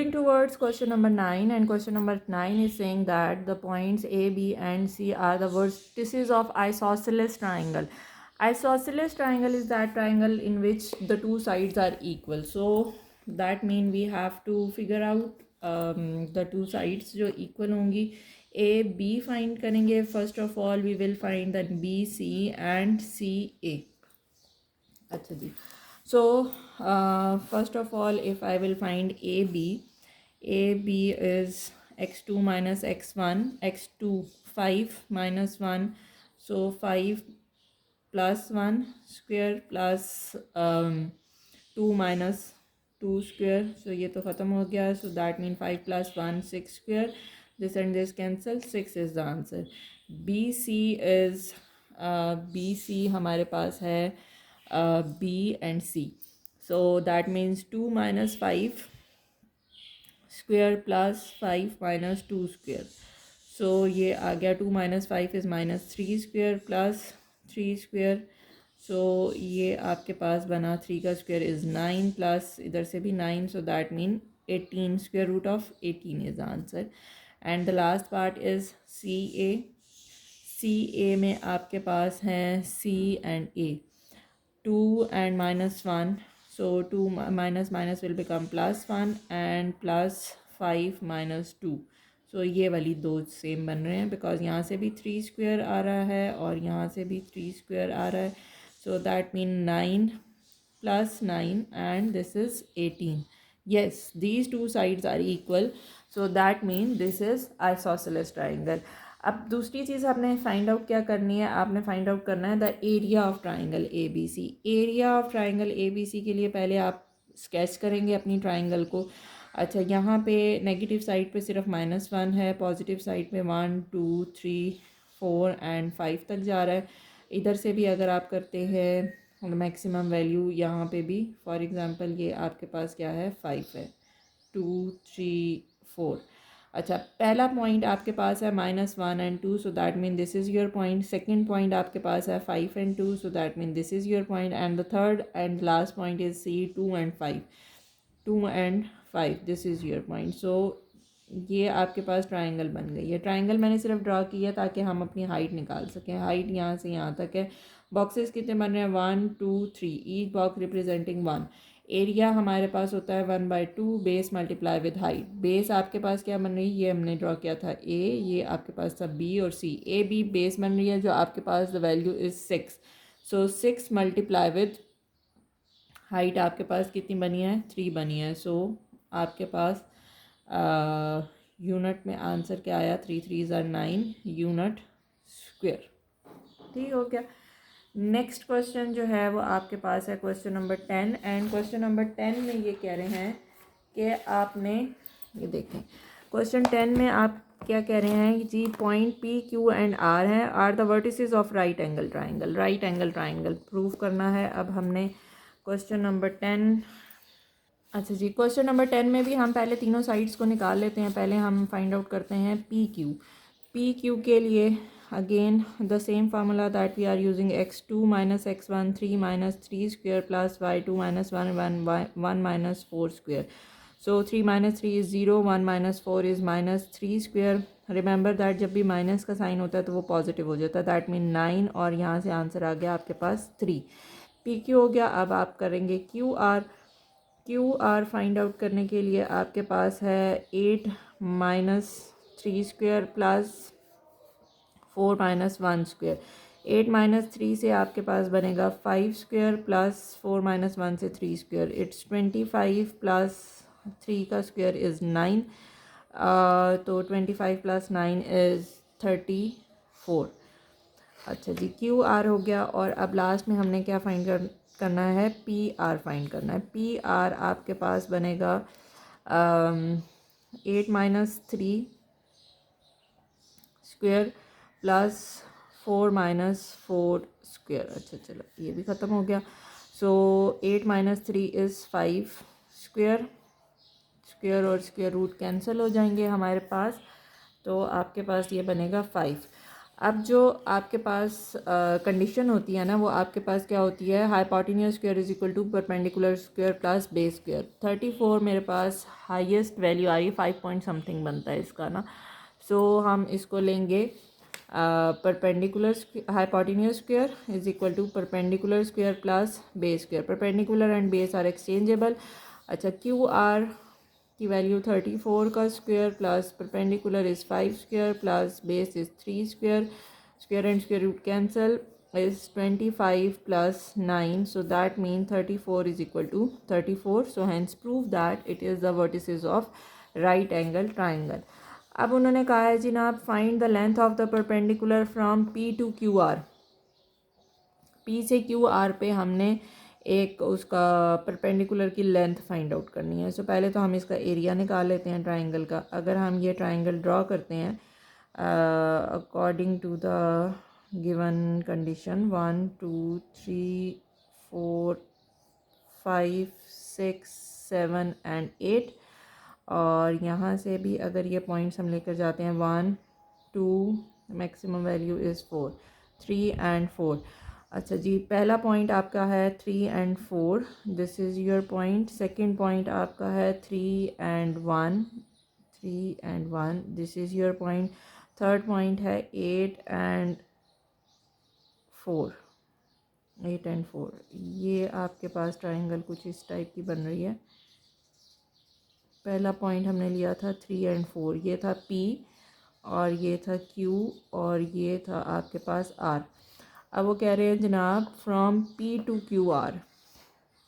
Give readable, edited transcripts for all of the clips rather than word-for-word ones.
Moving towards question number 9, and question number 9 is saying that the points A, B and C are the vertices of isosceles triangle. Isosceles triangle is that triangle in which the two sides are equal. So that means we have to figure out the two sides जो equal होंगी. A B find करेंगे. First of all we will find that B C and C A. अच्छा जी. So first of all, if I will find AB is x2 minus x1, x2 5 minus 1, so 5 plus 1 square plus 2 minus 2 square, so ये तो ख़त्म हो गया. So that means 5 plus 1 6 square, this and this cancel, 6 is the answer. BC is BC हमारे पास है B and C. So that means 2 minus 5 square plus 5 minus 2 square. So ये आ गया 2 minus 5 is minus 3 square plus 3 square. So ये आपके पास बना 3 का square is 9 plus इधर से भी 9. So that means 18, square root of 18 is the answer. And the last part is CA. CA में आपके पास हैं C and A. 2 and minus 1, so 2 minus minus will become plus 1 and plus 5 minus 2. So ये वाली दो same बन रहे हैं because यहाँ से भी 3 स्क्वायर आ रहा है और यहाँ से भी 3 स्क्वायर आ रहा है. So that means 9 plus 9 and this is 18. Yes, these two sides are equal, so that means this is isosceles triangle. अब दूसरी चीज़ आपने फाइंड आउट क्या करनी है, आपने फाइंड आउट करना है the area of triangle A B C. Area of triangle A B C के लिए पहले आप स्केच करेंगे अपनी ट्राइंगल को. अच्छा, यहाँ पे नेगेटिव साइड पे सिर्फ -1 है, पॉजिटिव साइड पे 1 2 3 4 एंड 5 तक जा रहा है. इधर से भी अगर आप करते हैं मैक्सिमम वैल्यू, यहाँ पे भी फॉर एग्ज़ाम्पल ये आपके पास क्या है 5 है, 2 3 4. अच्छा, पहला पॉइंट आपके पास है -1 and 2, so that mean this is your point. Second point आपके पास है 5 and 2, so that mean this is your point. And the third and last point is C 2 and 5. 2 and 5 this is your point. So ये आपके पास triangle बन गई है. Triangle मैंने सिर्फ ड्रा किया ताकि हम अपनी हाइट निकाल सकें. हाइट यहाँ से यहाँ तक है. बॉक्सेस कितने बन रहे हैं 1 2 3, ईच बॉक्स रिप्रेजेंटिंग 1. एरिया हमारे पास होता है 1/2 base multiply with height. Base आपके पास क्या बन रही है, ये हमने ड्रॉ किया था A, ये आपके पास था B और C. A B बेस बन रही है जो आपके पास the value is 6. So 6 multiply with height आपके पास कितनी बनी है 3 बनी है. सो आपके पास यूनिट में आंसर क्या आया 3 3 are 9 यूनिट स्क्वेयर. ठीक हो गया. नेक्स्ट क्वेश्चन जो है वो आपके पास है question number 10. And question number 10 में ये कह रहे हैं कि आपने ये देखें क्वेश्चन 10 में आप क्या कह रहे हैं जी, point P Q and R हैं, are the vertices of right angle triangle. Right angle triangle prove करना है. अब हमने क्वेश्चन नंबर 10, अच्छा जी, क्वेश्चन नंबर 10 में भी हम पहले तीनों साइड्स को निकाल लेते हैं. पहले हम फाइंड आउट करते हैं पी क्यू के लिए. Again the same formula that we are using, x2 minus x1 3 minus 3 square plus y2 minus 1 minus 4 square. So 3 minus 3 is 0, 1 minus 4 is minus 3 square. Remember that जब भी minus का sign होता है तो वो positive हो जाता है. दैट मीन 9 और यहाँ से आंसर आ गया आपके पास 3. पी क्यू हो गया. अब आप करेंगे क्यू आर फाइंड आउट करने के लिए आपके पास है 8 minus 3 square plus 4 minus 1 square. 8 minus 3 से आपके पास बनेगा 5 square plus 4 minus 1 से 3 square. It's 25 plus 3 का square is 9. तो 25 plus 9 is 34. अच्छा जी, क्यू आर हो गया. और अब लास्ट में हमने क्या फाइंड करना है, पी आर फाइंड करना है. पी आर आपके पास बनेगा 8 minus 3 square plus 4 minus 4 square. अच्छा चलो ये भी ख़त्म हो गया. सो 8 minus 3 इज़ 5 स्क्वेयर. स्क्वेयर और स्क्वेयर रूट कैंसिल हो जाएंगे हमारे पास, तो आपके पास ये बनेगा 5. अब जो आपके पास कंडीशन होती है ना, वो आपके पास क्या होती है, hypotenuse square is equal to perpendicular square plus base square. 34 मेरे पास हाईएस्ट वैल्यू आई, 5 पॉइंट समथिंग बनता है इसका ना। सो हम इसको लेंगे perpendicular hypotenuse square is equal to perpendicular square plus base square. Perpendicular and base are exchangeable. अच्छा, क्यू आर की वैल्यू 34 का square plus perpendicular is 5 square plus base is 3 square, square and square root cancel is 25 plus 9, so that means 34 is equal to 34, so hence prove that it is the vertices of right angle triangle. अब उन्होंने कहा है जनाब find the length of the perpendicular from P to QR। P से QR पे हमने एक उसका परपेंडिकुलर की लेंथ फाइंड आउट करनी है। सो पहले तो हम इसका एरिया निकाल लेते हैं ट्राइंगल का। अगर हम ये ट्राइंगल ड्रॉ करते हैं according to the given condition 1 2 3 4 5 6 7 and 8, और यहाँ से भी अगर ये पॉइंट्स हम लेकर जाते हैं 1 2, मैक्सिमम वैल्यू इज़ 4 3 एंड 4। अच्छा जी, पहला पॉइंट आपका है 3 and 4, this is your point. Second point आपका है 3 and 1, 3 and 1, this is your point. Third point है 8 एंड 4, 8 एंड 4। ये आपके पास ट्राइंगल कुछ इस टाइप की बन रही है। पहला पॉइंट हमने लिया था 3 एंड 4, ये था P और ये था Q और ये था आपके पास R। अब वो कह रहे हैं जनाब from P to QR,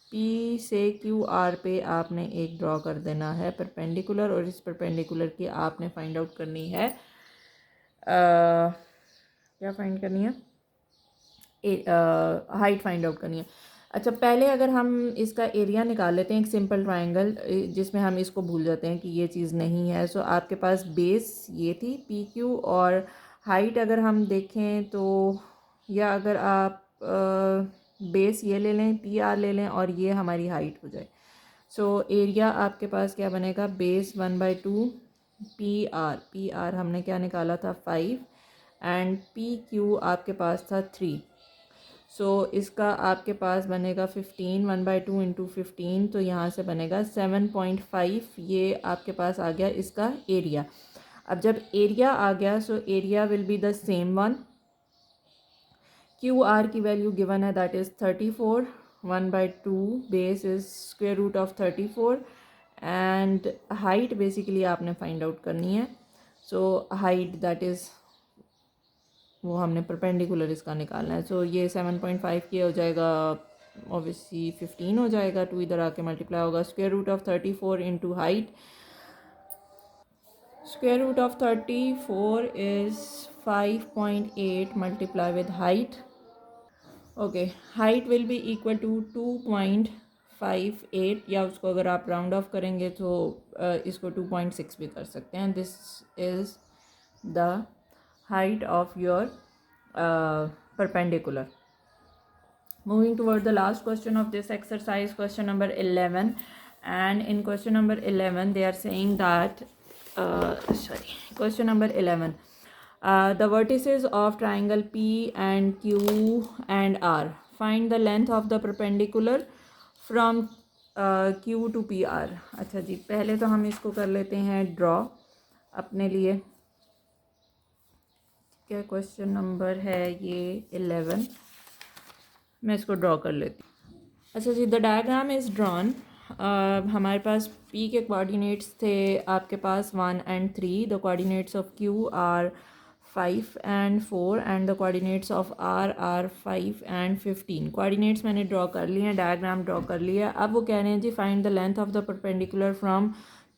P से QR पे आपने एक ड्रॉ कर देना है परपेंडिकुलर, और इस परपेंडिकुलर की आपने फाइंड आउट करनी है क्या फाइंड करनी है, हाइट फाइंड आउट करनी है। अच्छा, पहले अगर हम इसका एरिया निकाल लेते हैं, एक सिंपल ट्राइंगल जिसमें हम इसको भूल जाते हैं कि ये चीज़ नहीं है। सो आपके पास बेस ये थी PQ, और हाइट अगर हम देखें तो, या अगर आप बेस ये ले लें PR ले लें और ये हमारी हाइट हो जाए। सो एरिया आपके पास क्या बनेगा, बेस 1/2 PR हमने क्या निकाला था 5, एंड PQ आपके पास था 3। सो इसका आपके पास बनेगा 15, 1/2 इंटू 15, तो यहाँ से बनेगा 7.5। ये आपके पास आ गया इसका एरिया। अब जब एरिया आ गया, so area will be the same one. QR की वैल्यू गिवन है, that is 34, 1/2 base is square root of 34, and height basically आपने फाइंड आउट करनी है। सो हाइट दैट इज़ वो हमने परपेंडिकुलर इसका निकालना है। सो ये 7.5 किया हो जाएगा, ऑब्वियसली 15 हो जाएगा, 2 इधर आके मल्टीप्लाई होगा, square root of 34 into height. Square root of 34 is 5.8 multiply with height. Okay, height will be equal to 2.58, या उसको अगर आप राउंड ऑफ करेंगे तो इसको 2.6 भी कर सकते हैं। This is the height of your perpendicular. Moving toward the last question of this exercise, question number 11, and in question number 11 they are saying that question number 11, the vertices of triangle P and Q and R, find the length of the perpendicular from Q to PR। अच्छा जी, पहले तो हम इसको कर लेते हैं draw अपने लिए। क्या क्वेश्चन नंबर है ये 11, मैं इसको ड्रॉ कर लेती हूँ। अच्छा जी, द डायग्राम इज़ ड्रॉन। हमारे पास P के कोऑर्डिनेट्स थे आपके पास 1 and 3, the coordinates of Q are 5 and 4, and the coordinates of R are 5 and 15। Coordinates मैंने ड्रॉ कर लिए हैं, डायग्राम ड्रॉ कर लिया। अब वो कह रहे हैं जी find the length of the perpendicular from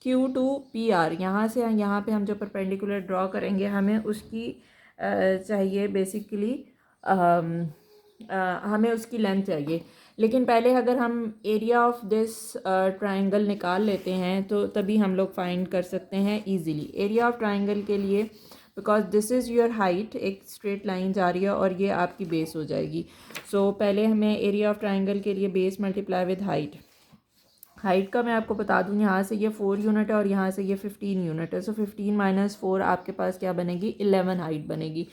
Q to PR। यहाँ से यहाँ पे हम जो परपेंडिकुलर ड्रॉ करेंगे हमें उसकी चाहिए बेसिकली, हमें उसकी लेंथ चाहिए। लेकिन पहले अगर हम एरिया ऑफ दिस ट्राइंगल निकाल लेते हैं तो तभी हम लोग फाइंड कर सकते हैं इजीली एरिया ऑफ ट्राइंगल के लिए, because this is your height, एक स्ट्रेट लाइन जा रही है और ये आपकी बेस हो जाएगी। सो पहले हमें एरिया ऑफ ट्राइंगल के लिए base multiply with height. Height का मैं आपको बता दूँ, यहाँ से ये 4 यूनिट है और यहाँ से ये 15 यूनिट है। सो 15 - 4 आपके पास क्या बनेगी, 11 हाइट बनेगी।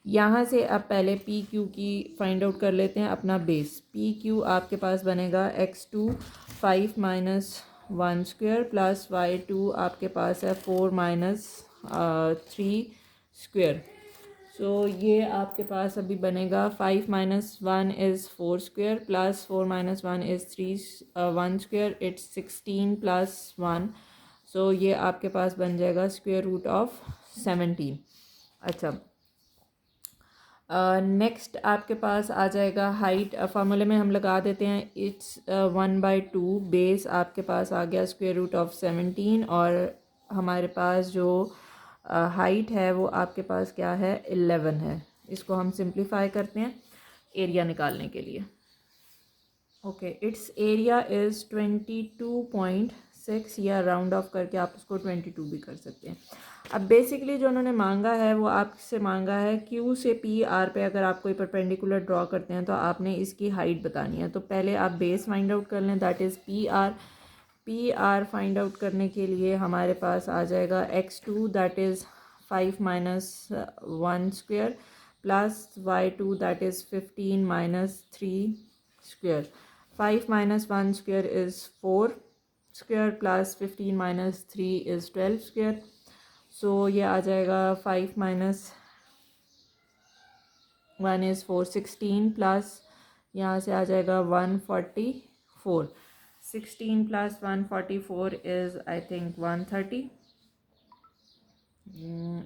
यहाँ से अब पहले पी क्यू की फाइंड आउट कर लेते हैं अपना बेस। पी क्यू आपके पास बनेगा x2 5 minus 1 square plus y2 आपके पास है 4 माइनस 3 स्क्वेयर। सो ये आपके पास अभी बनेगा 5 minus 1 is 4 square plus 4 minus 1 is 1 square, it's 16 plus 1। सो ये आपके पास बन जाएगा स्क्वेयर रूट ऑफ 17। अच्छा, नेक्स्ट आपके पास आ जाएगा हाइट। फार्मूले में हम लगा देते हैं इट्स 1/2, बेस आपके पास आ गया स्क्वेयर रूट ऑफ 17 और हमारे पास जो हाइट है वो आपके पास क्या है 11 है। इसको हम सिंप्लीफाई करते हैं एरिया निकालने के लिए। ओके, इट्स एरिया इज़ 22.6 या राउंड ऑफ करके आप उसको 22 भी कर सकते हैं। अब बेसिकली जो उन्होंने मांगा है वो आपसे मांगा है क्यू से पी आर पे अगर आप कोई परपेंडिकुलर ड्रॉ करते हैं तो आपने इसकी हाइट बतानी है। तो पहले आप बेस फाइंड आउट कर लें, that is P R. P R find out करने के लिए हमारे पास आ जाएगा x2 that is 5 minus 1 square plus y2 that is 15 minus 3 square. 5 minus 1 square is 4 square plus 15 minus 3 is 12 square. So ये आ जाएगा 5 minus 1 is 4 16 plus यहाँ से आ जाएगा 144। 16 plus 144 is I think 130.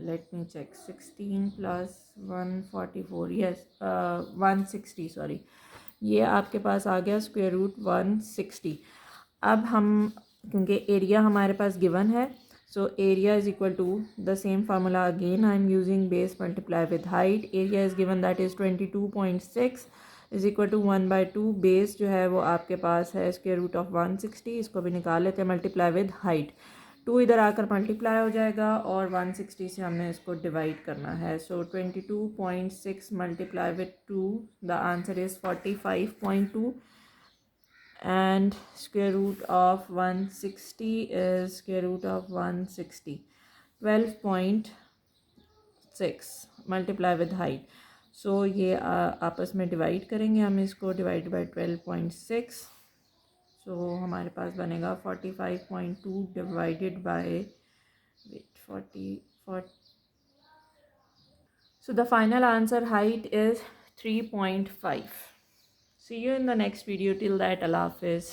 Let me check. 16 plus 144, yes, 160, sorry। ये आपके पास आ गया square root 160। अब हम क्योंकि एरिया हमारे पास गिवन है, so area is equal to the same formula again I am using base multiply with height. Area is given that is 22.6 is equal to 1/2। Base जो है वो आपके पास है स्क्वेयर रूट ऑफ 160। इसको भी निकाल लेते हैं मल्टीप्लाई विद हाइट। 2 इधर आकर मल्टीप्लाई हो जाएगा और 160 से हमने इसको डिवाइड करना है। सो 22.6 multiply with 2, the answer is 45.2 and square root of 160 is square root of 160, 12.6 multiply with height. So ये आपस में डिवाइड करेंगे हम इसको, डिवाइड बाई 12.6। सो हमारे पास बनेगा 45.2 divided by 40। So the final answer height is 3.5। See you in the next video. Till that, Allah Hafiz.